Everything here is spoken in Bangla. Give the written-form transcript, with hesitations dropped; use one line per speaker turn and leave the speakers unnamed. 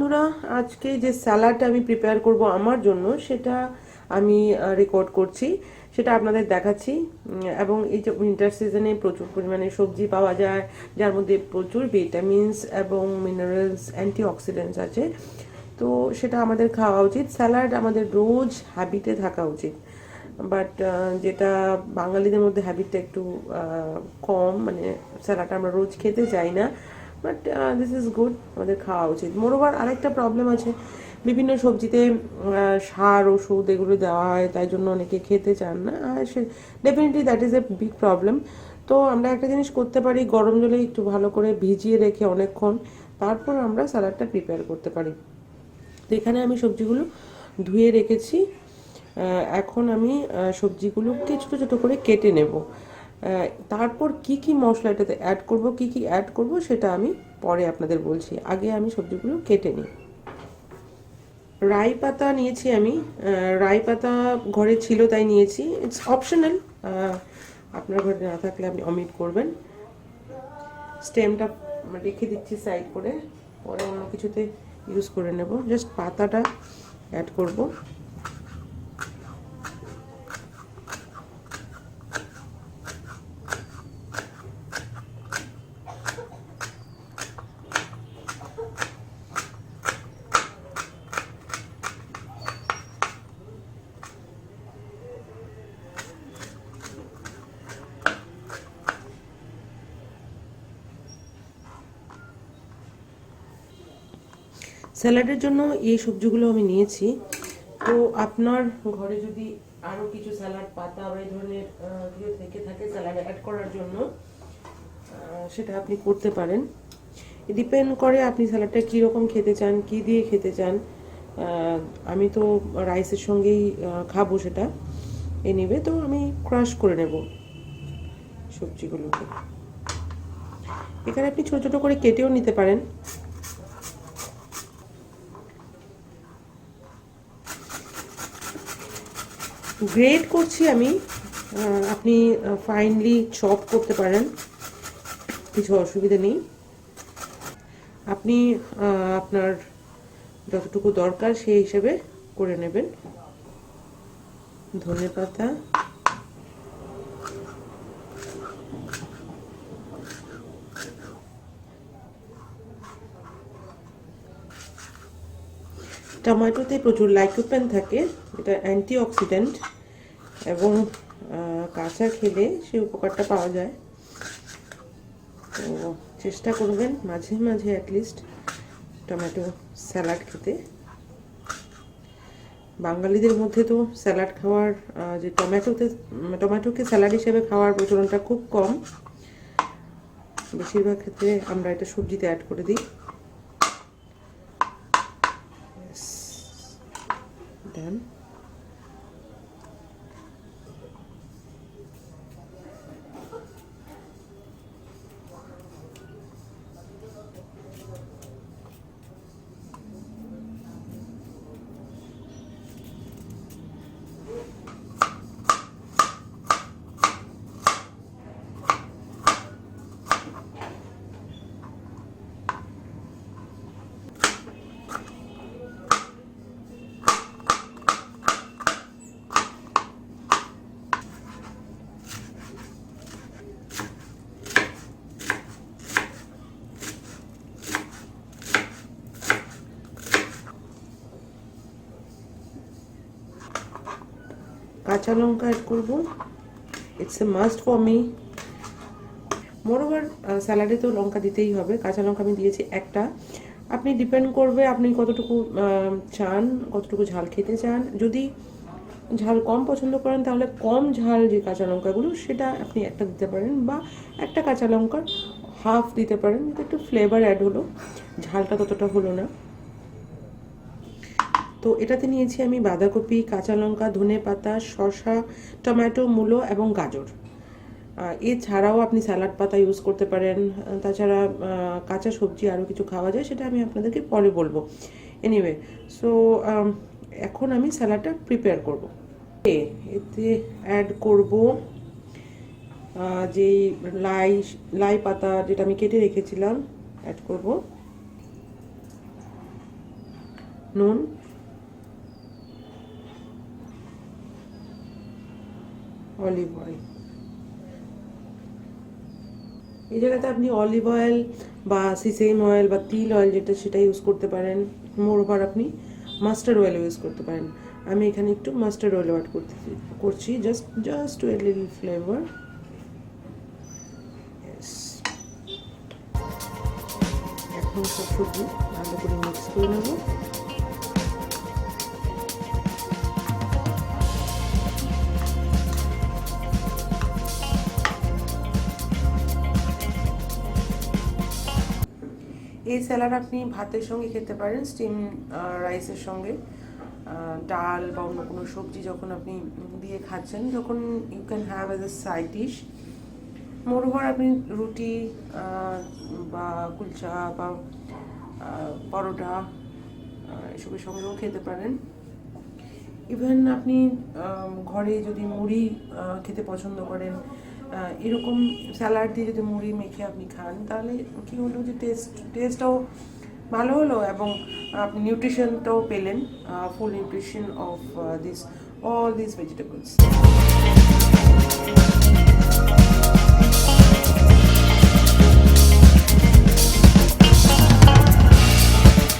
বন্ধুরা, আজকে যে স্যালাডটা আমি প্রিপেয়ার করব আমার জন্য সেটা আমি রেকর্ড করছি, সেটা আপনাদের দেখাচ্ছি। এবং এই যে উইন্টার সিজনে প্রচুর পরিমাণে সবজি পাওয়া যায়, যার মধ্যে প্রচুর ভিটামিনস এবং মিনারেলস, অ্যান্টিঅক্সিডেন্টস আছে। তো সেটা আমাদের খাওয়া উচিত। স্যালাড আমাদের রোজ হ্যাবিটে থাকা উচিত, বাট যেটা বাঙালিদের মধ্যে হ্যাবিটটা একটু কম, মানে স্যালাডটা আমরা রোজ খেতে চাই না, বাট দিস ইজ গুড, আমাদের খাওয়া উচিত। মোরওভার আরেকটা প্রবলেম আছে, বিভিন্ন সবজিতে সার ওষুধ এগুলো দেওয়া হয়, তাই জন্য অনেকে খেতে চান না। সে definitely that is a big problem. তো আমরা একটা জিনিস করতে পারি, গরম জলে একটু ভালো করে ভিজিয়ে রেখে অনেকক্ষণ তারপর আমরা স্যালাডটা প্রিপেয়ার করতে পারি। তো এখানে আমি সবজিগুলো ধুয়ে রেখেছি। এখন আমি সবজিগুলোকে ছোটো ছোটো করে কেটে নেব। তারপর কি কি মশলা এটাতে অ্যাড করব, কি কি অ্যাড করব সেটা আমি পরে আপনাদের বলছি। আগে আমি সবজিগুলো কেটে নিই। রাই পাতা নিয়েছি আমি। রাই পাতা ঘরে ছিল তাই নিয়েছি, ইটস অপশনাল, আপনার ঘরে না থাকলে আপনি অমিট করবেন। স্টেমটা রেখে দিচ্ছি সাইড করে, পরে অন্য কিছুতে ইউজ করে নেব। জাস্ট পাতাটা অ্যাড করব। স্যালাডের জন্য এই সবজিগুলো আমি নিয়েছি। তো আপনার ঘরে যদি আরও কিছু স্যালাড পাতা বা এই ধরনের কিছু থেকে থাকে স্যালাডে অ্যাড করার জন্য, সেটা আপনি করতে পারেন। ডিপেন্ড করে আপনি স্যালাডটা কীরকম খেতে চান, কী দিয়ে খেতে চান। আমি তো রাইসের সঙ্গেই খাবো সেটা, নেবে। তো আমি ক্রাশ করে নেব সবজিগুলোকে। এখানে আপনি ছোটো ছোটো করে কেটেও নিতে পারেন। গ্রেট করছি আমি, আপনি ফাইনলি চপ করতে পারেন, কিছু অসুবিধা নেই। আপনি আপনার যতটুকু দরকার সেই হিসেবে করে নেবেন। ধনেপাতা, টমেটোতে প্রচুর লাইকোপেন থাকে, এটা অ্যান্টিঅক্সিডেন্ট, এবং কাঁচা খেলে সেই উপকারটা পাওয়া যায়। তো চেষ্টা করবেন মাঝে মাঝে অ্যাটলিস্ট টমেটো স্যালাড খেতে। বাঙালিদের মধ্যে তো স্যালাড খাওয়ার, যে টমেটোকে স্যালাড হিসেবে খাওয়ার প্রচলনটা খুব কম। বেশিরভাগ ক্ষেত্রে আমরা এটা সবজিতে অ্যাড করে দিই। ডান। কাঁচা লঙ্কা অ্যাড করবো, it's a must for me. Moreover স্যালাডে তো লঙ্কা দিতেই হবে। কাঁচা লঙ্কা আমি দিয়েছি একটা। আপনি ডিপেন্ড করবে আপনি কতটুকু চান, কতটুকু ঝাল খেতে চান। যদি ঝাল কম পছন্দ করেন তাহলে কম ঝাল যে কাঁচা লঙ্কাগুলো সেটা আপনি একটা দিতে পারেন, বা একটা কাঁচা লঙ্কার হাফ দিতে পারেন, কিন্তু একটু ফ্লেভার অ্যাড হলো, ঝালটা ততটা হলো না। তো এটাতে নিয়েছি আমি বাঁধাকপি, কাঁচা লঙ্কা, ধনে পাতা, শসা, টমেটো, মূলো এবং গাজর। এছাড়াও আপনি স্যালাড পাতা ইউজ করতে পারেন। তাছাড়া কাঁচা সবজি আরও কিছু খাওয়া যায়, সেটা আমি আপনাদেরকে পরে বলবো। এনিওয়ে, সো এখন আমি স্যালাডটা প্রিপেয়ার করব। এতে অ্যাড করব যেই লাই পাতা যেটা আমি কেটে রেখেছিলাম, অ্যাড করব। নুন, অলিভ অয়েল। এই জায়গাতে আপনি অলিভ অয়েল বা সিসেম অয়েল বা তিল অয়েল যেটা সেটা ইউজ করতে পারেন। মোরওভার আপনি মাস্টার্ড অয়েল ইউজ করতে পারেন। আমি এখানে একটু মাস্টার্ড অয়েল অ্যাড করছি just to a little flavour. এখন সব সবজি ভালো করে মিক্স করে নেব। এই স্যালাড আপনি ভাতের সঙ্গে খেতে পারেন, স্টিম রাইসের সঙ্গে, ডাল বা অন্য কোনো সবজি যখন আপনি দিয়ে খাচ্ছেন, যখন you can have as a side dish. Moreover আপনি রুটি বা কুলচা বা পরোটা এসবের সঙ্গেও খেতে পারেন। ইভেন আপনি ঘরে যদি মুড়ি খেতে পছন্দ করেন, এরকম স্যালাড দিয়ে যদি মুড়ি মেখে আপনি খান, তাহলে কী হলো যে টেস্টটাও ভালো হলো এবং আপনি নিউট্রিশনটাও পেলেন, full nutrition of all this vegetables.